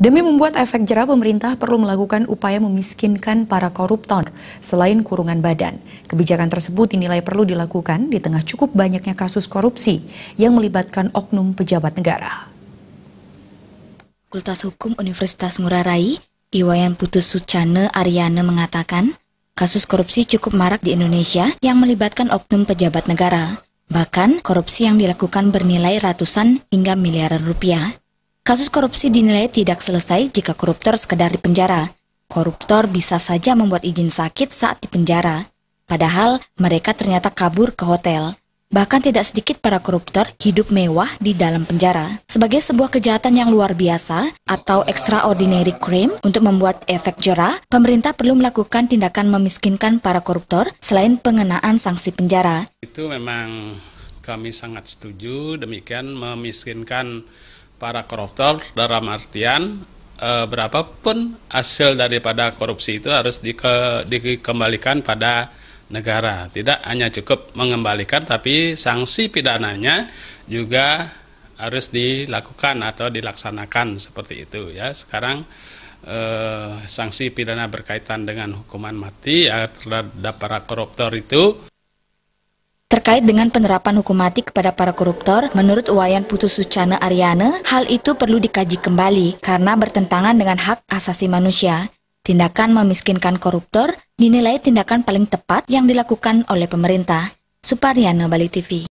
Demi membuat efek jerah, pemerintah perlu melakukan upaya memiskinkan para koruptor selain kurungan badan. Kebijakan tersebut dinilai perlu dilakukan di tengah cukup banyaknya kasus korupsi yang melibatkan oknum pejabat negara. Fakultas Hukum Universitas Ngurah Rai, Iwayan Putus Sucana Aryana mengatakan, kasus korupsi cukup marak di Indonesia yang melibatkan oknum pejabat negara. Bahkan, korupsi yang dilakukan bernilai ratusan hingga miliaran rupiah. Kasus korupsi dinilai tidak selesai jika koruptor sekedar dipenjara. Koruptor bisa saja membuat izin sakit saat dipenjara. Padahal, mereka ternyata kabur ke hotel. Bahkan tidak sedikit para koruptor hidup mewah di dalam penjara. Sebagai sebuah kejahatan yang luar biasa atau extraordinary crime untuk membuat efek jerah, pemerintah perlu melakukan tindakan memiskinkan para koruptor selain pengenaan sanksi penjara. Itu memang kami sangat setuju, demikian memiskinkan para koruptor dalam artian berapapun hasil daripada korupsi itu harus dikembalikan pada negara. Tidak hanya cukup mengembalikan, tapi sanksi pidananya juga harus dilakukan atau dilaksanakan seperti itu ya. Sekarang sanksi pidana berkaitan dengan hukuman mati ya, terhadap para koruptor itu. Terkait dengan penerapan hukum mati kepada para koruptor, menurut Iwayan Putus Sucana Aryana, hal itu perlu dikaji kembali karena bertentangan dengan hak asasi manusia. Tindakan memiskinkan koruptor dinilai tindakan paling tepat yang dilakukan oleh pemerintah. Suparyana, Bali TV.